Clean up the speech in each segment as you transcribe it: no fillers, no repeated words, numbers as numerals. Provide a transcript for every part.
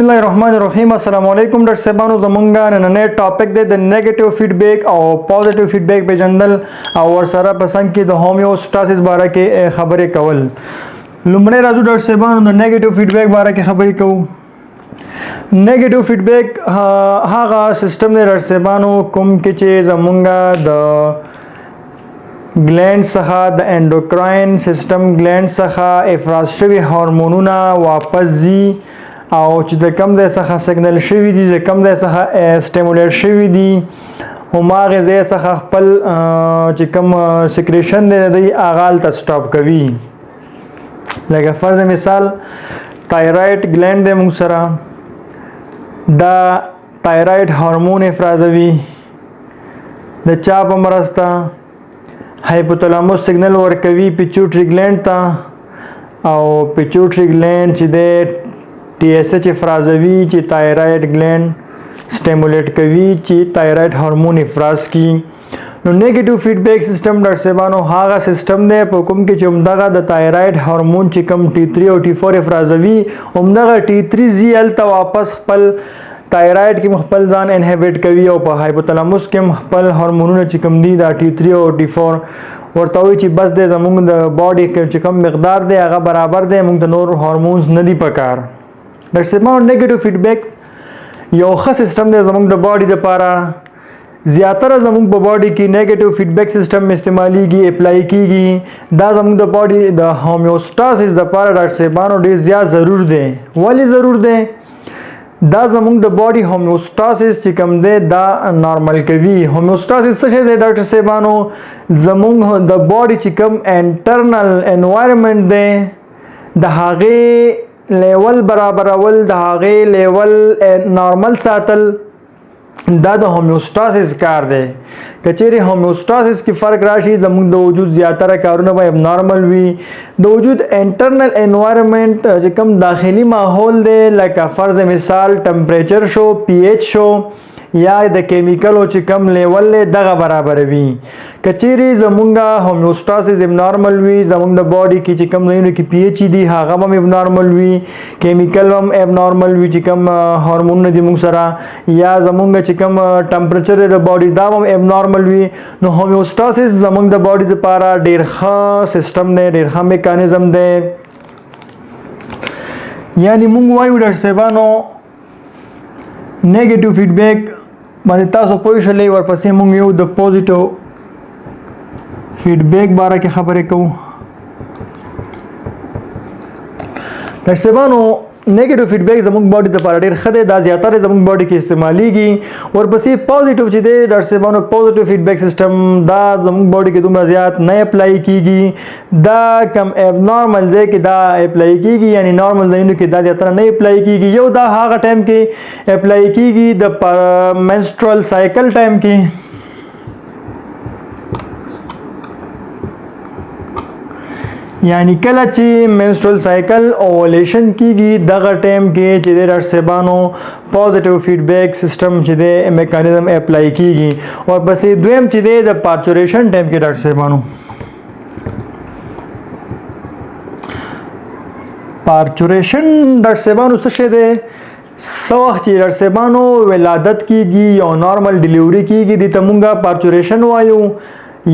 बिस्मिल्लाहिर्रहमानिर्रहीम अस्सलाम वालेकुम डॉक्टर साहबानो ज़मंगा नन्हे टॉपिक दे द नेगेटिव फीडबैक और पॉजिटिव फीडबैक पे जनरल और सारा पसंद की द होम्योस्टासिस बारे के खबरें कवल लुमड़े राजू डॉक्टर साहबानो द नेगेटिव फीडबैक बारे के खबरें कहूँ नेगेटिव फीडबैक हाँ सिस्टम ने डॉक्टर साहबानो कुम के चे ज़मंगा द ग्लैंड सखा द एंडोक्राइन सिस्टम ग्लैंड सखा इफराज शवी हार्मोनुना वापस जी او چې د کم ځای څخه سیګنل شوي دي د کم ځای څخه سټیمولیټ شوي دي هماغې ځای څخه خپل چې کم سیکریشن دی د هغه هلته سټاپ کوي لکه فرض مثال تایرایډ ګلینډ دی موږ سره دا تایرایډ هارمون افرازوي د چا په مرسته هایپوتلاموس سیګنل ورکوي پیچوټري ګلینډ ته او پیچوټري ګلینډ چې دی टी एस एच افرازوي چې تایرایډ ګلینډ سټیمولیټ کوي چې تایرایډ هورمون افراز کی نو نیگیټیو فیډبیک سیستم ډاکټر صاحبانو هغه سیستم دی په کوم کې چې همدغه د تایرایډ هورمون چې کم T3 او T4 افرازوي همدغه T3 زیل ته واپس خپل تایرایډ کې خپل ځان انهبیټ کوي او په هایپوتلاموس کې خپل هورمونونه چې کم دي دا T3 او T4 ورته وي چې بس د زموږ د باډي کې چې کم مقدار دی هغه برابر دی موږ د نور هورمونز نه دي پکار ډاکټر صاحب نیگیټیو فیډبیک یو ښه سیستم دی زموږ د باډي دپاره زیاتره زموږ په باډي کې نیگیټیو فیډبیک سیستم استعمالیږي اپلای کیږي دا زموږ د باډي د هومیوسټاسس دپاره ډاکټر صاحبانو ډېر زیات ضرور دی ولې ضرور دی دا زموږ د باډي هومیوسټاسس چې کوم دی دا نارمل کوي هومیوسټاسس څه شی دی ډاکټر صاحبانو زموږ د باډي چې کوم انټرنل انوایرمنټ دی د هغې لیول برابرول د هغې لیول نارمل ساتل دا د هومیوسټاسس کار دی که چیرې هومیوسټاسس کې فرق راشي زموږ د وجود زیاتره کارونه به ابنارمل وي د وجود انټرنل انوایرمنټ چې کوم داخلي ماحول دی لکه فرض مثال ټمپریچر شو پی ایچ شو یا د کیمیکلو چې کم لیول دی دغه برابروي که چیرې زمونږ هومیوسټاسس ابنارمل وي زمونږ د باډي کې چې کم ځایونو کې پی ایچ دي هغه هم ابنارمل وي کیمیکل هم ابنارمل وي چې کم هورمونونه دي موږ سره یا زمونږ چې کم ټمپریچر دی د باډي دا هم ابنارمل وي نو هومیوسټاسس زمونږ د باډي دپاره ډېر ښه سیسټم دی ډېر ښه میکانیزم دی یعنې موږ وایو ډاکټر صاحبانو نیگیټیو فیډبیک باندې تاسو پوه شئ ورپسې موږ یو د پوزیټیو فیډبیک باره کې خبرې کوو ډاکټر صاحبانو نیگیټیو فیډبیک زموږ باډي دپاره ډېر ښه دی دا زیاتره زموږ باډي کې استعمالیږي ورپسې پوزیټیو چې دی ډاکټر صاحبانو پوزیټیو فیډبیک سیسټم دا زموږ باډي کې دومره زیات نه اپلای کیږي دا کم ابنارمل ځای کې دا اپلای کیږي یعنی نارمل ځایونو کې دا زیاتره نه اپلای کیږي یو دا هغه ټایم کې اپلای کیږي د منسټرل سایکل ټایم کې یعنی کله چې منسټرل سایکل اوولیشن کیږي دغه ټایم کې چې د ډاکټر صاحبانو پوزیټیو فیډبیک سیسټم چې دی میکانیزم اپلای کیږي ورپسې دویم چې دی د پارچوریشن ټایم کې ډاکټر صاحبانو پارچوریشن ډاکټر صاحبانو څه شی دی څه وخت چې ډاکټر صاحبانو ولادت کیږي یا نارمل ډیلیوري کیږي دې ته مونږ پارچوریشن وایو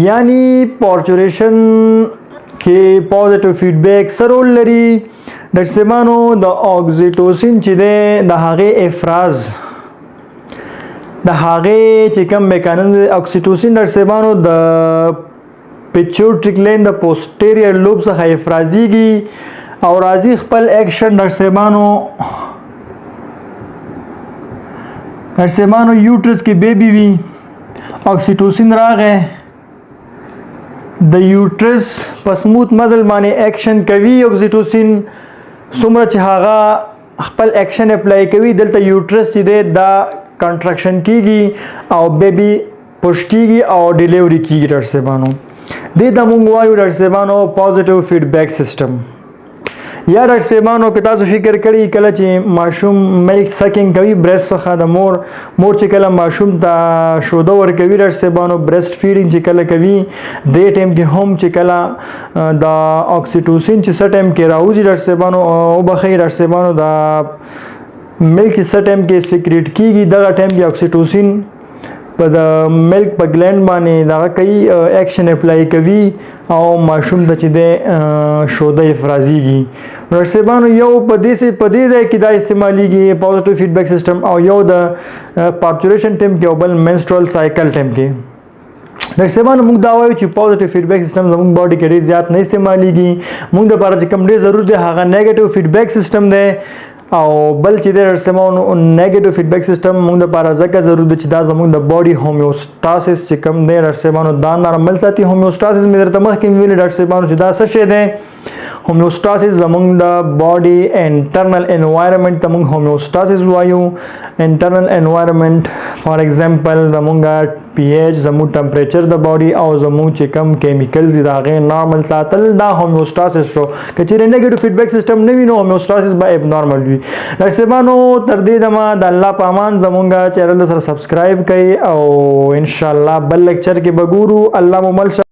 یعنی پارچوریشن کې پوزیټیو فیډبیک څه رول لري ډاکټر صاحبانو د اکسیټوسین چې دی د هغې افراز د هغې چې کوم میکانیزم اکسیټوسین ډاکټر صاحبانو د پیچوټري ګلینډ د پوسټیریر لوب څخه افرازیږي او راځي خپل ایکشن ډاکټر صاحبانو ډاکټر صاحبانو یوټرس کې بیبي وي اکسیټوسین راغی د یوټرس په سموث مزل باندې ایکشن کوي اکسیټوسین څومره چې هغه خپل ایکشن اپلای کوي دلته یوټرس چې دی دا کنټرکشن کیږي او بیبي پوش کیږي او ډیلیوري کیږي ډاکټر صاحبانو دې ته موږ وایو ډاکټر صاحبانو پوزیټیو فیډبیک سیسټم یا ډاکټر صاحبانو که تاسو فکر کړی کله چې ماشوم ملک سکینګ کوي برست څخه د مور چې کله ماشوم ته شوده ورکوي ډاکټر صاحبانو برست فیډینګ چې کله کوي دې ټایم کې هم چې کله د اکسیټوسین چې څه ټایم کې راوځي ډاکټر صاحبانو وبخښئ ډاکټر صاحبانو د ملک چې څه ټایم کې سیکریټ کیږي دغه ټایم کې اکسیټوسین په د ملک په ګلینډ باندې دغه کوي اکشن اپلای کوي او ماشوم ته چې د شوده افرازیږي. ډاکټر صاحبانو یو په دې ځای کې دا استعمالیږي پوزټیو فیډبیک سیستم او یو د پارچوریشن ټایم کې او بل منسټرول سایکل ټایم کې. ډاکټر صاحبانو موږ دا وایو چې پوزټیو فیډبیک سیستم زموږ باډي کې ډېر زیات نه استعمالیږي. موږ دپاره چې کوم ډېر ضروري دی هغه نیګیټیو فیډبیک سیستم دی او بل چې د رسمونو نیگیټیو فیډبیک سیستم موږ لپاره ځکه ضروري دی چې دا زموږ د باډي هومیوسټاسس چې کوم دی رسمونو دا نارمل ساتي. هومیوسټاسس مې درته مخکې ویلي ډاکټر صاحبانو چې دا څه شی دی. هومیوسټاسس زموږ د باډي انټرنل انوایرنمنت ته موږ هومیوسټاسس وایو. انټرنل انوایرنمنت فار ایگزامپل زموږ پی ایچ زموږ ټمپریچر د باډي او زموږ چې کوم کیمیکلز دي د هغې نارمل ساتل دا هومیوسټاسس شو. که چیرې نیګیټیو فیډبیک سیستم نه وي نو هومیوسټاسس به اب نارمل وي. ډاکټر صاحبانو تر دې دمه د الله په امان زموږ چینل سره سبسکرایب کړئ او انشاءالله بل لیکچر کې به ګورو. الله مو مل شه.